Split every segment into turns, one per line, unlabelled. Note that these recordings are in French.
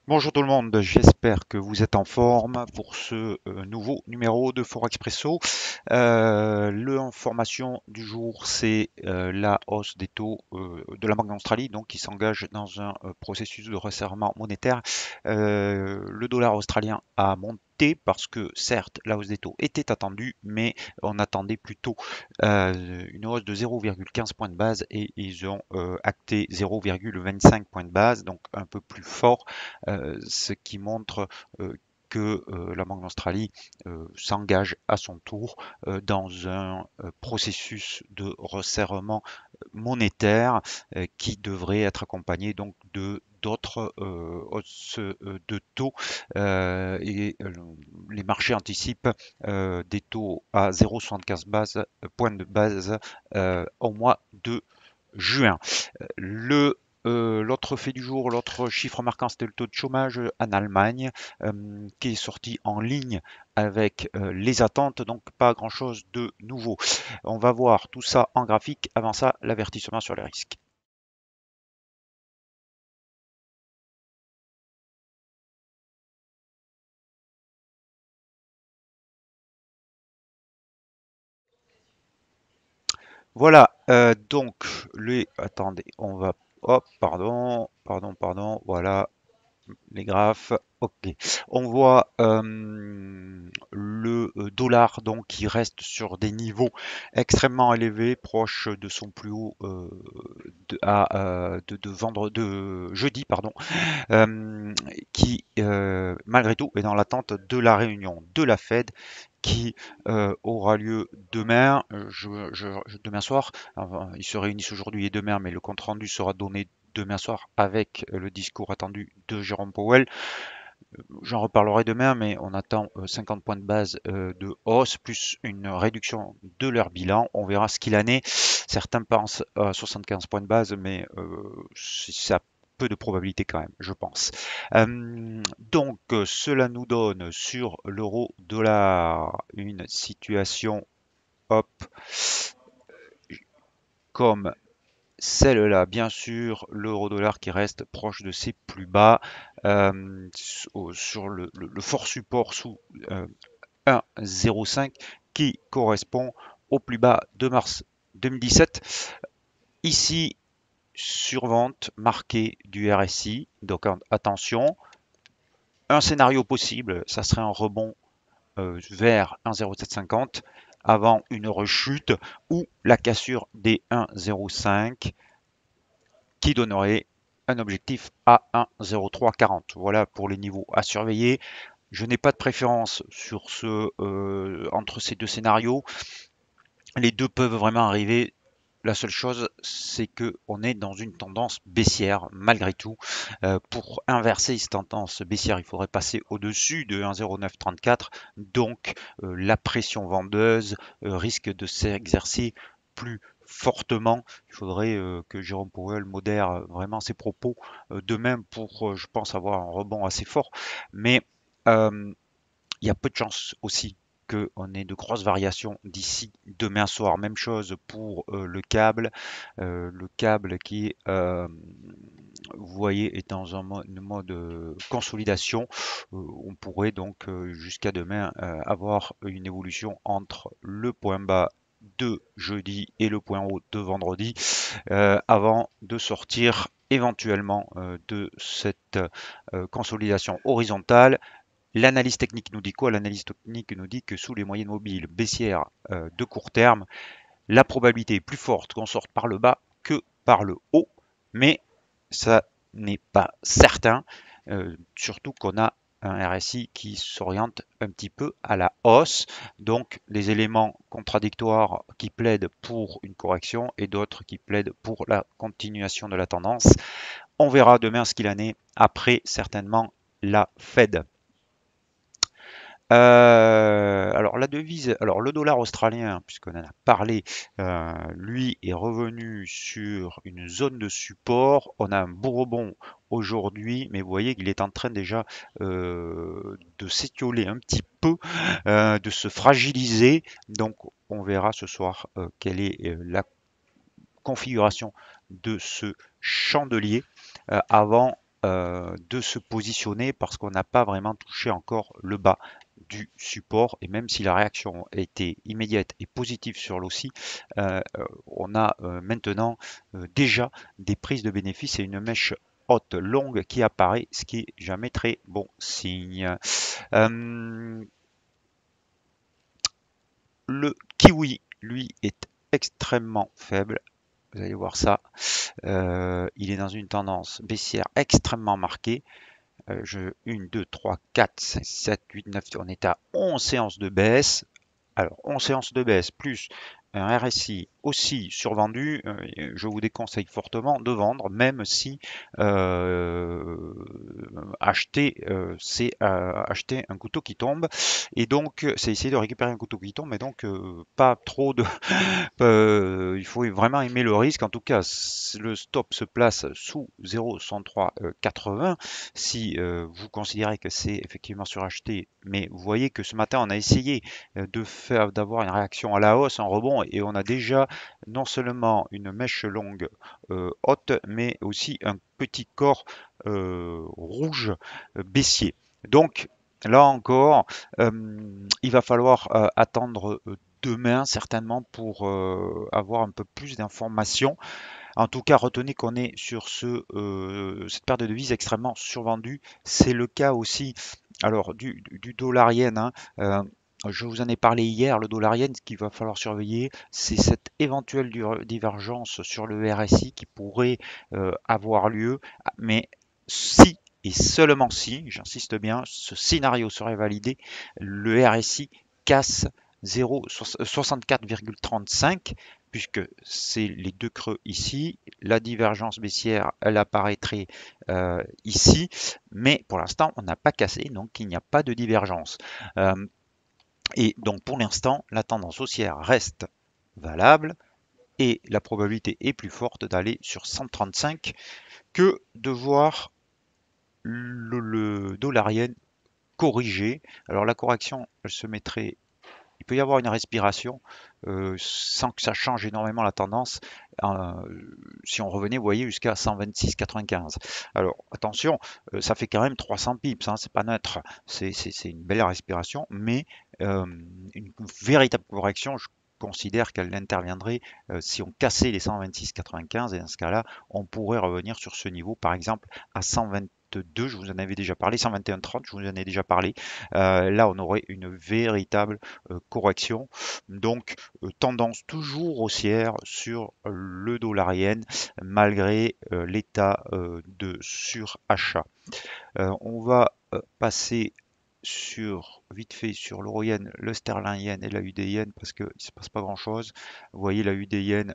Bonjour tout le monde, j'espère que vous êtes en forme pour ce nouveau numéro de Forexpresso. L'information du jour, c'est la hausse des taux de la Banque d'Australie, donc qui s'engage dans un processus de resserrement monétaire. Le dollar australien a monté parce que certes, la hausse des taux était attendue, mais on attendait plutôt une hausse de 0,15 points de base et ils ont acté 0,25 points de base, donc un peu plus fort, ce qui montre que la Banque d'Australie s'engage à son tour dans un processus de resserrement monétaire qui devrait être accompagné donc de d'autres hausses de taux les marchés anticipent des taux à 0,75 points de base au mois de juin. L'autre fait du jour, l'autre chiffre marquant, c'était le taux de chômage en Allemagne, qui est sorti en ligne avec les attentes, donc pas grand-chose de nouveau. On va voir tout ça en graphique. Avant ça, l'avertissement sur les risques. Voilà, donc attendez, on va, hop, pardon, voilà, les graphes. Ok, on voit le dollar donc qui reste sur des niveaux extrêmement élevés, proche de son plus haut de jeudi, pardon, euh, qui malgré tout est dans l'attente de la réunion de la Fed qui aura lieu demain, demain soir. Enfin, ils se réunissent aujourd'hui et demain, mais le compte rendu sera donné demain soir avec le discours attendu de Jérôme Powell. J'en reparlerai demain, mais on attend 50 points de base de hausse, plus une réduction de leur bilan. On verra ce qu'il en est. Certains pensent à 75 points de base, mais ça a peu de probabilité quand même, je pense. Cela nous donne sur l'euro-dollar une situation, hop, comme celle-là, bien sûr, l'euro-dollar qui reste proche de ses plus bas, sur le fort support sous 1,05 qui correspond au plus bas de mars 2017. Ici, survente marquée du RSI, donc attention, un scénario possible, ça serait un rebond vers 1,0750 avant une rechute ou la cassure des 1,05 qui donnerait un objectif à 1,0340. Voilà pour les niveaux à surveiller. Je n'ai pas de préférence sur entre ces deux scénarios. Les deux peuvent vraiment arriver. La seule chose, c'est qu'on est dans une tendance baissière malgré tout. Pour inverser cette tendance baissière, il faudrait passer au-dessus de 1,0934. Donc la pression vendeuse risque de s'exercer plus fortement. Il faudrait que Jérôme Powell modère vraiment ses propos demain pour, je pense, avoir un rebond assez fort. Mais euh, il y a peu de chances aussi qu'on ait de grosses variations d'ici demain soir. Même chose pour le câble. Le câble qui, vous voyez, est dans un mode consolidation. On pourrait donc jusqu'à demain avoir une évolution entre le point bas de jeudi et le point haut de vendredi avant de sortir éventuellement de cette consolidation horizontale. L'analyse technique nous dit quoi? L'analyse technique nous dit que sous les moyennes mobiles baissières de court terme, la probabilité est plus forte qu'on sorte par le bas que par le haut, mais ça n'est pas certain, surtout qu'on a un RSI qui s'oriente un petit peu à la hausse, donc des éléments contradictoires qui plaident pour une correction et d'autres qui plaident pour la continuation de la tendance. On verra demain ce qu'il en est après certainement la Fed. Alors la devise, alors le dollar australien, puisqu'on en a parlé, lui est revenu sur une zone de support. On a un beau rebond aujourd'hui, mais vous voyez qu'il est en train déjà de s'étioler un petit peu, de se fragiliser. Donc on verra ce soir quelle est la configuration de ce chandelier avant de se positionner parce qu'on n'a pas vraiment touché encore le bas du support, et même si la réaction était immédiate et positive sur l'OSI, on a maintenant déjà des prises de bénéfices et une mèche haute longue qui apparaît, ce qui est jamais très bon signe. Le kiwi, lui, est extrêmement faible. Vous allez voir ça. Il est dans une tendance baissière extrêmement marquée. 1, 2, 3, 4, 5, 7, 8, 9, on est à 11 séances de baisse. Alors, 11 séances de baisse plus un RSI aussi survendu, je vous déconseille fortement de vendre, même si acheter, c'est acheter un couteau qui tombe. Et donc, c'est essayer de récupérer un couteau qui tombe, mais donc pas trop de il faut vraiment aimer le risque. En tout cas, le stop se place sous 0,6380. Si vous considérez que c'est effectivement suracheté, mais vous voyez que ce matin, on a essayé d'avoir une réaction à la hausse, en rebond, et on a déjà non seulement une mèche longue haute, mais aussi un petit corps rouge baissier. Donc, là encore, il va falloir attendre demain certainement pour avoir un peu plus d'informations. En tout cas, retenez qu'on est sur cette paire de devises extrêmement survendue. C'est le cas aussi alors du dollar yen, hein. Je vous en ai parlé hier, le dollar yen, ce qu'il va falloir surveiller, c'est cette éventuelle divergence sur le RSI qui pourrait avoir lieu, mais si et seulement si, j'insiste bien, ce scénario serait validé, le RSI casse 64,35, puisque c'est les deux creux ici. La divergence baissière, elle apparaîtrait ici, mais pour l'instant, on n'a pas cassé, donc il n'y a pas de divergence. Et donc pour l'instant, la tendance haussière reste valable et la probabilité est plus forte d'aller sur 135 que de voir le dollar yen corriger. Alors la correction, elle se mettrait, il peut y avoir une respiration sans que ça change énormément la tendance. Euh, si on revenait, vous voyez, jusqu'à 126,95. Alors attention, ça fait quand même 300 pips, hein, c'est pas neutre, c'est une belle respiration, mais une véritable correction, je considère qu'elle interviendrait si on cassait les 126,95, et dans ce cas-là, on pourrait revenir sur ce niveau, par exemple à 122, je vous en avais déjà parlé, 121,30, je vous en ai déjà parlé. Là, on aurait une véritable correction. Donc, tendance toujours haussière sur le dollar yen malgré l'état de surachat. On va passer vite fait sur l'euro yen, le sterling yen et la UD yen parce qu'il ne se passe pas grand chose. Vous voyez la UD yen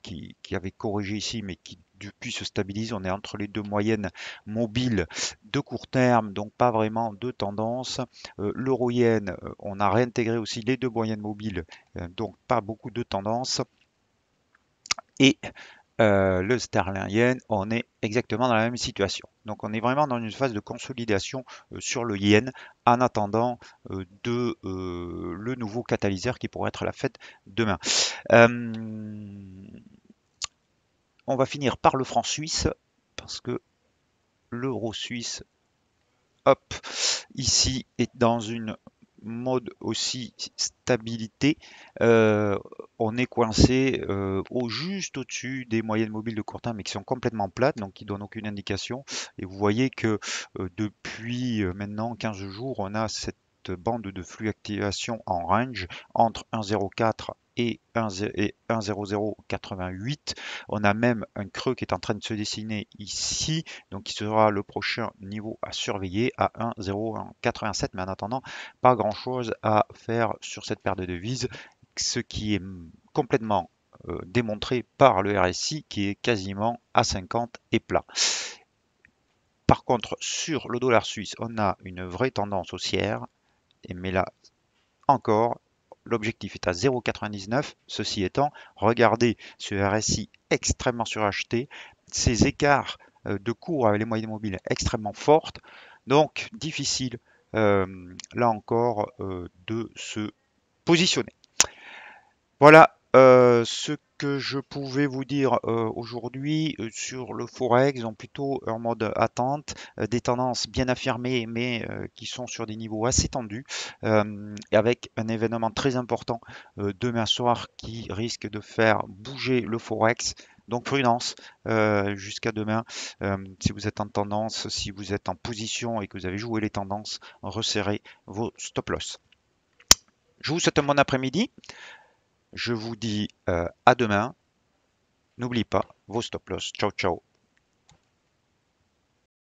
qui avait corrigé ici mais qui depuis se stabilise. On est entre les deux moyennes mobiles de court terme, donc pas vraiment de tendance. L'euro yen, on a réintégré aussi les deux moyennes mobiles, donc pas beaucoup de tendance. Et le sterling yen, on est exactement dans la même situation. Donc on est vraiment dans une phase de consolidation sur le yen en attendant le nouveau catalyseur qui pourrait être la fête demain. On va finir par le franc suisse parce que l'euro suisse, hop, ici est dans une mode aussi stabilité. On est coincé juste au-dessus des moyennes mobiles de court terme mais qui sont complètement plates, donc qui donnent aucune indication. Et vous voyez que depuis maintenant 15 jours, on a cette bande de flux activation en range entre 1,04 et 1,0088. On a même un creux qui est en train de se dessiner ici, donc qui sera le prochain niveau à surveiller à 1,0187. Mais en attendant, pas grand chose à faire sur cette paire de devises, ce qui est complètement démontré par le RSI qui est quasiment à 50 et plat. Par contre, sur le dollar suisse, on a une vraie tendance haussière, mais là encore, l'objectif est à 0,99. Ceci étant, regardez ce RSI extrêmement suracheté, ces écarts de cours avec les moyennes mobiles extrêmement fortes, donc difficile là encore de se positionner. Voilà Ce que je pouvais vous dire aujourd'hui sur le Forex, ont plutôt en mode attente, des tendances bien affirmées, mais qui sont sur des niveaux assez tendus, et avec un événement très important demain soir qui risque de faire bouger le Forex. Donc prudence jusqu'à demain. Si vous êtes en tendance, si vous êtes en position et que vous avez joué les tendances, resserrez vos stop loss. Je vous souhaite un bon après-midi. Je vous dis à demain. N'oubliez pas vos stop loss. Ciao, ciao.